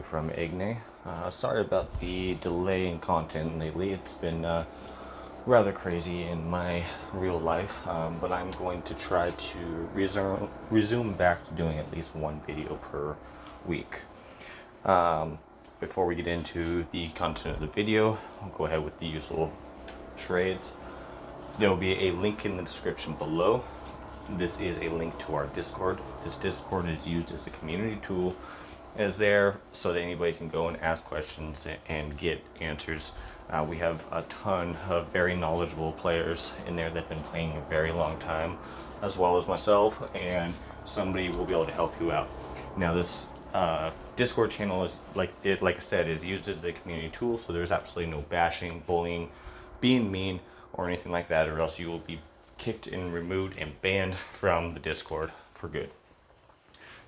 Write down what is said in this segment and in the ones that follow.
from Igne. Sorry about the delay in content lately. It's been rather crazy in my real life, but I'm going to try to resume back to doing at least one video per week. Before we get into the content of the video, I'll go ahead with the usual trades. There will be a link in the description below. This is a link to our Discord. This Discord is used as a community tool, as there so that anybody can go and ask questions and get answers. We have a ton of very knowledgeable players in there that have been playing a very long time, as well as myself, and somebody will be able to help you out. Now this Discord channel is, like I said, is used as a community tool, so there's absolutely no bashing, bullying, being mean, or anything like that, or else you will be kicked and removed and banned from the Discord for good.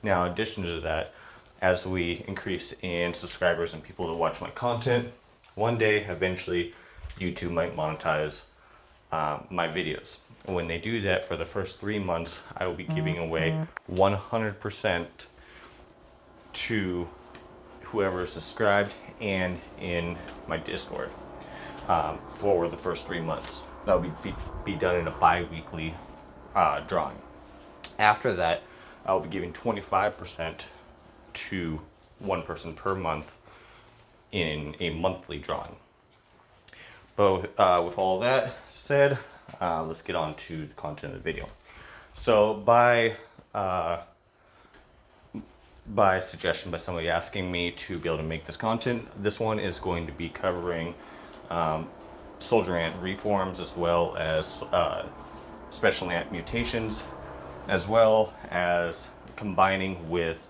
Now, in addition to that, as we increase in subscribers and people to watch my content, one day, eventually, YouTube might monetize my videos. And when they do that, for the first 3 months, I will be giving away 100% to whoever is subscribed and in my Discord for the first 3 months. That will be done in a bi-weekly drawing. After that, I'll be giving 25% to one person per month in a monthly drawing. But with all that said, let's get on to the content of the video. So by suggestion, by somebody asking me to be able to make this content, this one is going to be covering Soldier Ant reforms, as well as Special Ant mutations, as well as combining with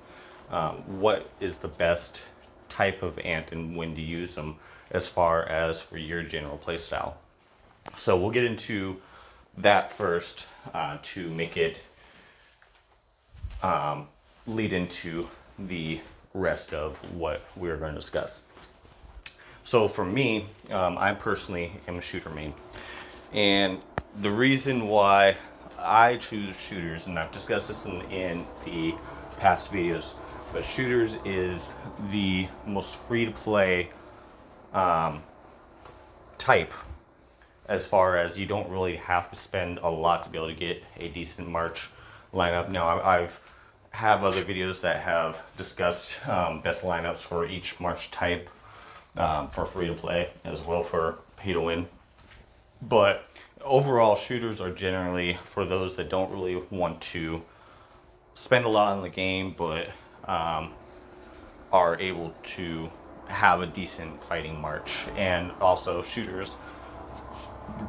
what is the best type of ant and when to use them as far as for your general playstyle. So we'll get into that first to make it lead into the rest of what we're going to discuss. So for me, I personally am a shooter main, and the reason why I choose shooters, and I've discussed this in the past videos, but shooters is the most free to play type, as far as you don't really have to spend a lot to be able to get a decent March lineup. Now I've other videos that have discussed best lineups for each March type for free to play, as well for pay to win. But overall, shooters are generally for those that don't really want to spend a lot on the game, but are able to have a decent fighting March. And also, shooters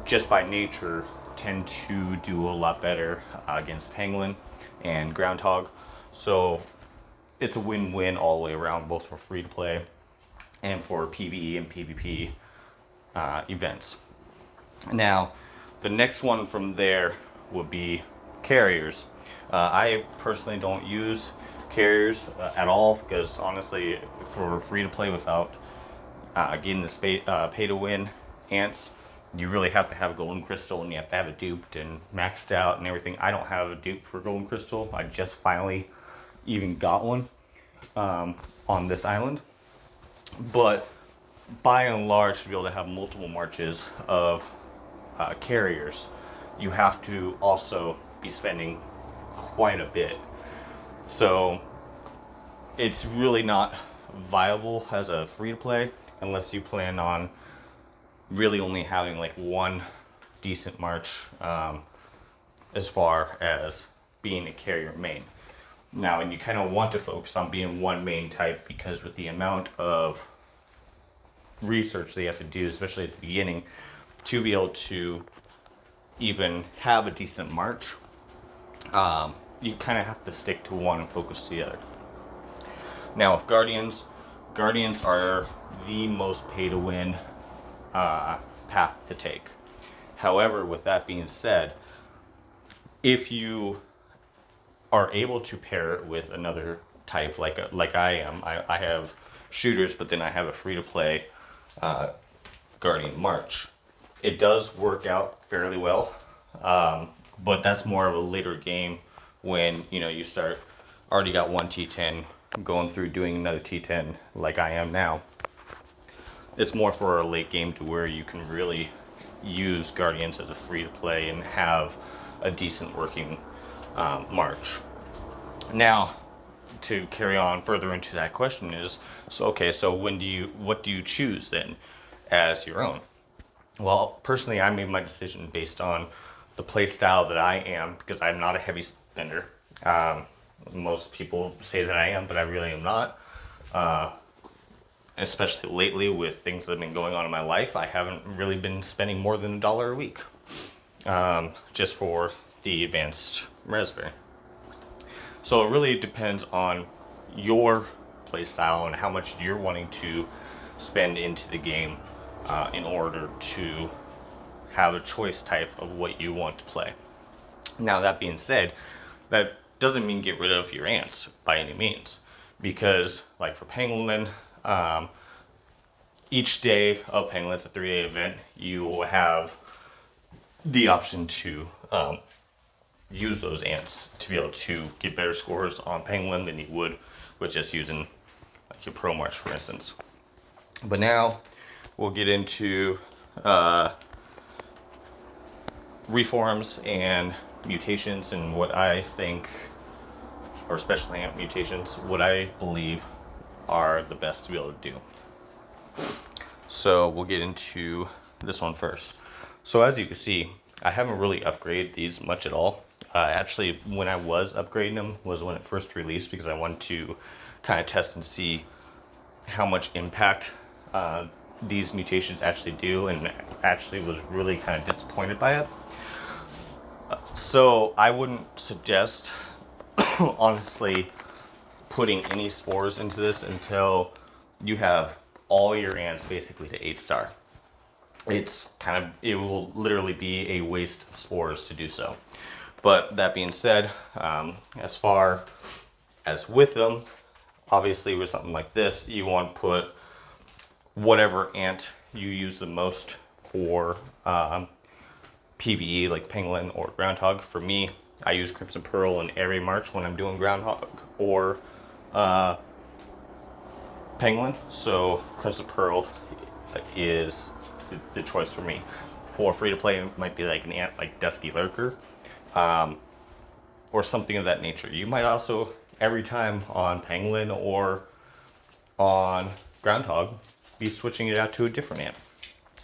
just by nature tend to do a lot better against Pangolin and Groundhog. So it's a win-win all the way around, both for free to play and for PvE and PvP events. Now, the next one from there would be carriers. I personally don't use carriers at all, because honestly, for free to play without getting the pay to win ants, you really have to have a golden crystal, and you have to have it duped and maxed out and everything. I don't have a dupe for golden crystal. I just finally even got one on this island. But by and large, to be able to have multiple marches of carriers, you have to also be spending quite a bit. So it's really not viable as a free to play unless you plan on really only having like one decent march as far as being a carrier main. Now, and you kind of want to focus on being one main type, because with the amount of research they have to do, especially at the beginning, to be able to even have a decent march, you kind of have to stick to one and focus the other. Now, with Guardians are the most pay to win path to take. However, with that being said, if you are able to pair it with another type, like I am, I have shooters, but then I have a free to play Guardian March. It does work out fairly well, but that's more of a later game when you start already got one T10 going through doing another T10 like I am now. It's more for a late game to where you can really use Guardians as a free to play and have a decent working march. Now, to carry on further into that question is, so okay, so what do you choose then as your own? Well, personally, I made my decision based on the play style that I am, because I'm not a heavy spender. Most people say that I am, but I really am not. Especially lately with things that have been going on in my life, I haven't really been spending more than $1 a week just for the advanced Raspberry. So it really depends on your play style and how much you're wanting to spend into the game in order to have a choice type of what you want to play. Now, that being said, that doesn't mean get rid of your ants by any means, because like for Pangolin, each day of Pangolin, it's a 3-day event, you will have the option to use those ants to be able to get better scores on Pangolin than you would with just using like your Pro March, for instance. But now we'll get into reforms and mutations and what I think, or special ant mutations, what I believe are the best to be able to do. So we'll get into this one first. So as you can see, I haven't really upgraded these much at all. Actually, when I was upgrading them was when it first released, because I wanted to kind of test and see how much impact these mutations actually do, and actually was really kind of disappointed by it. So I wouldn't suggest, honestly, putting any spores into this until you have all your ants basically to 8-star. It will literally be a waste of spores to do so. But that being said, as far as with them, obviously with something like this, you want to put whatever ant you use the most for PvE, like Pangolin or Groundhog. For me, I use Crimson Pearl in every March when I'm doing Groundhog or Pangolin. So Crimson Pearl is the choice for me. For free to play, it might be like an ant like Dusky Lurker, or something of that nature. You might also, every time on Pangolin or on Groundhog, be switching it out to a different ant.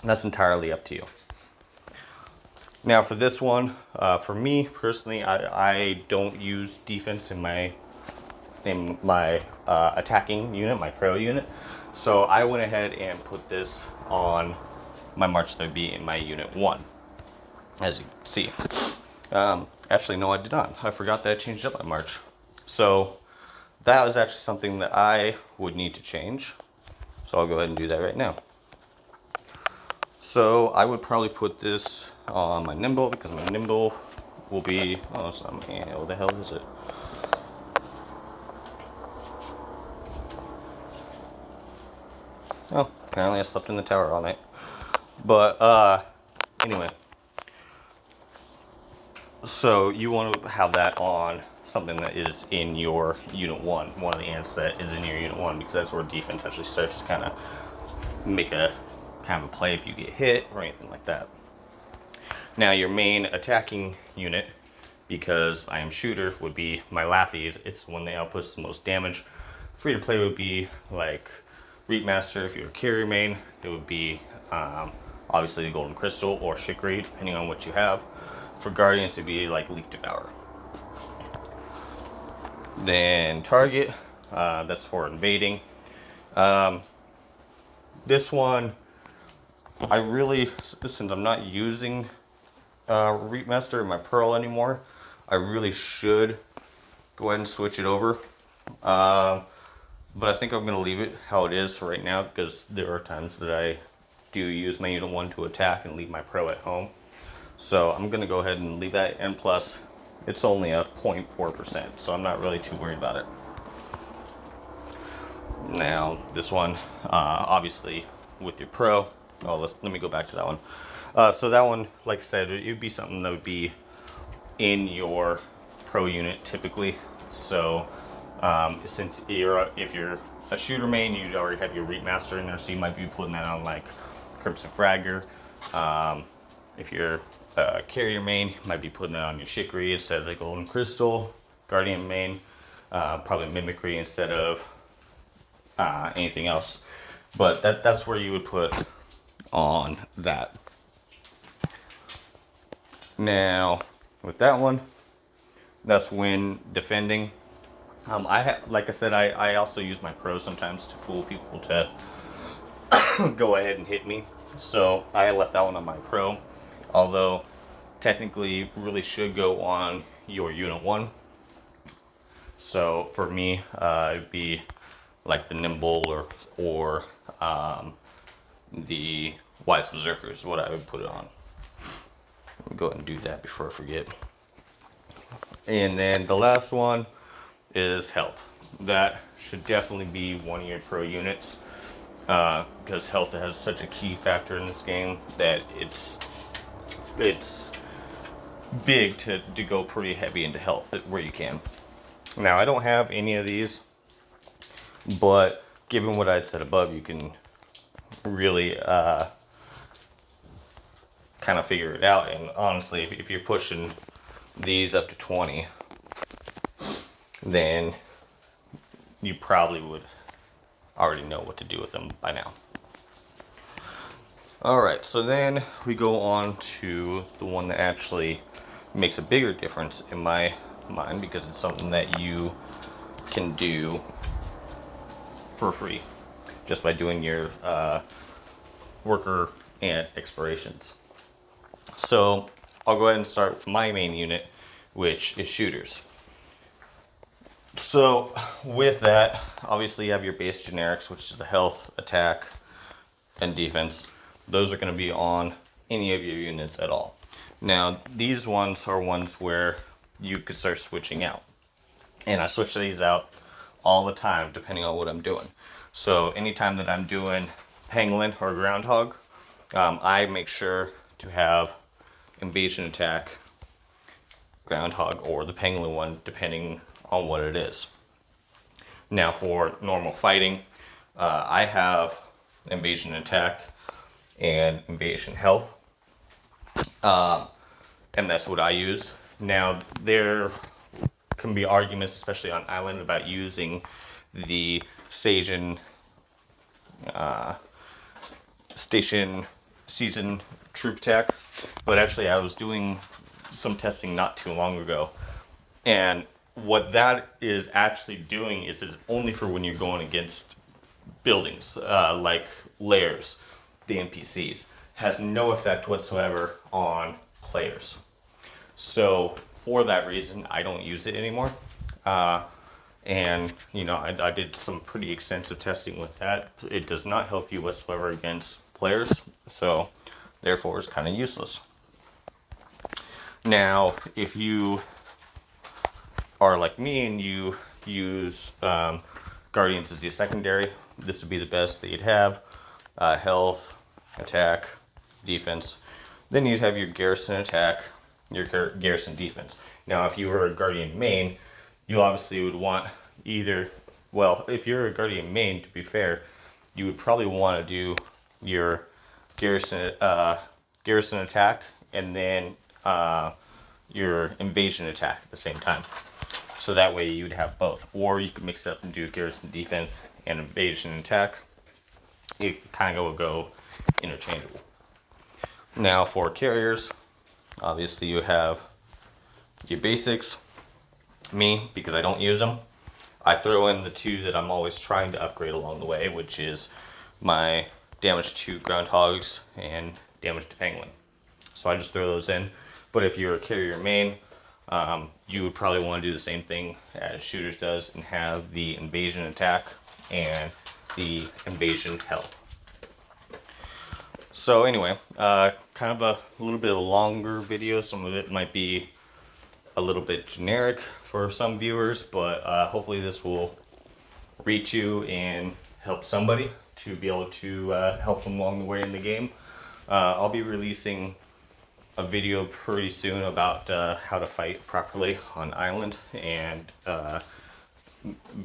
That's entirely up to you. Now for this one, for me personally, I don't use defense in my attacking unit, my pro unit. So I went ahead and put this on my March that would be in my unit 1, as you can see. Actually, no, I did not. I forgot that I changed up my March. So that was actually something that I would need to change. So I'll go ahead and do that right now. So I would probably put this on my Nimble, because my Nimble will be, oh, it's not my, what the hell is it? Oh, apparently I slept in the tower all night. But anyway, so you want to have that on something that is in your unit 1, one of the ants that is in your unit 1, because that's where defense actually starts to kind of make a kind of a play if you get hit or anything like that. Now your main attacking unit, because I am shooter, would be my Lathie. It's the one that outputs the most damage. Free to play would be like Reapmaster. If you're a carrier main, it would be obviously the Golden Crystal or Shikri, depending on what you have. For Guardians, it'd be like Leaf Devourer. Then Target, that's for invading. This one, I really, since I'm not using Reapmaster in my Pearl anymore, I really should go ahead and switch it over. But I think I'm going to leave it how it is for right now, because there are times that I do use my unit 1 to attack and leave my Pro at home. So I'm going to go ahead and leave that, and plus it's only a 0.4%, so I'm not really too worried about it. Now this one, obviously with your Pro, oh, let me go back to that one. So that one, like I said, it would be something that would be in your Pro unit typically. So Since if you're a shooter main, you already have your Reapmaster in there, so you might be putting that on like Crimson Fragger. If you're a carrier main, you might be putting it on your Chicory instead of the Golden Crystal. Guardian main, probably Mimicry instead of anything else. But that's where you would put on that. Now, with that one, that's when defending. Like I said, I also use my pro sometimes to fool people to go ahead and hit me. So I left that one on my pro, although technically really should go on your unit 1. So for me, it'd be like the Nimble or the Wise Berserker is what I would put it on. Let me go ahead and do that before I forget. And then the last one is health. That should definitely be one of your pro units, because health has such a key factor in this game that it's big to go pretty heavy into health where you can. Now, I don't have any of these, but given what I'd said above, you can really kind of figure it out. And honestly, if you're pushing these up to 20, then you probably would already know what to do with them by now. Alright, so then we go on to the one that actually makes a bigger difference in my mind, because it's something that you can do for free just by doing your worker and explorations. So I'll go ahead and start with my main unit, which is shooters. So with that, obviously you have your base generics, which is the health, attack, and defense. Those are going to be on any of your units at all. Now, these ones are ones where you could start switching out. And I switch these out all the time, depending on what I'm doing. So anytime that I'm doing Pangolin or Groundhog, I make sure to have Invasion Attack, Groundhog, or the Pangolin one, depending on what it is. Now, for normal fighting, I have Invasion Attack and Invasion Health, and that's what I use. Now, there can be arguments, especially on Island, about using the Station Season Troop Attack, but actually I was doing some testing not too long ago, and what that is actually doing is it's only for when you're going against buildings, like layers, the NPCs. Has no effect whatsoever on players. So for that reason, I don't use it anymore. And you know, I did some pretty extensive testing with that. It does not help you whatsoever against players, so therefore it's kind of useless. Now, if you are like me and you use Guardians as your secondary, this would be the best that you'd have. Health, attack, defense. Then you'd have your Garrison attack, your Garrison defense. Now, if you were a Guardian main, you obviously would want either, well, if you're a Guardian main, to be fair, you would probably want to do your Garrison attack and then your Invasion attack at the same time. So that way you'd have both. Or you could mix it up and do Garrison defense and Invasion attack. It kind of go interchangeable. Now for carriers, obviously you have your basics. Me, because I don't use them, I throw in the two that I'm always trying to upgrade along the way, which is my damage to Groundhogs and damage to Pangolin. So I just throw those in. But if you're a carrier main, you would probably want to do the same thing as Shooters does and have the Invasion attack and the Invasion health. So anyway, kind of a little bit of a longer video. Some of it might be a little bit generic for some viewers, but hopefully this will reach you and help somebody to be able to help them along the way in the game. I'll be releasing a video pretty soon about how to fight properly on Island, and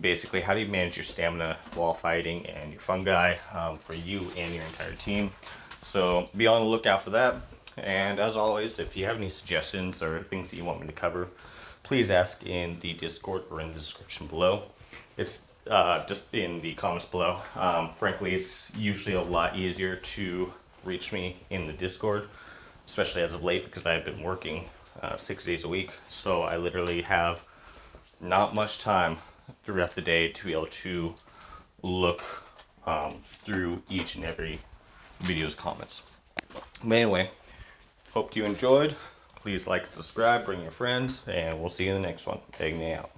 basically how do you manage your stamina while fighting and your fungi for you and your entire team. So be on the lookout for that. And as always, if you have any suggestions or things that you want me to cover, please ask in the Discord or in the description below. It's just in the comments below. Frankly, it's usually a lot easier to reach me in the Discord, especially as of late because I've been working 6 days a week. So I literally have not much time throughout the day to be able to look through each and every video's comments. But anyway, hope you enjoyed. Please like and subscribe, bring your friends, and we'll see you in the next one. Eggney out.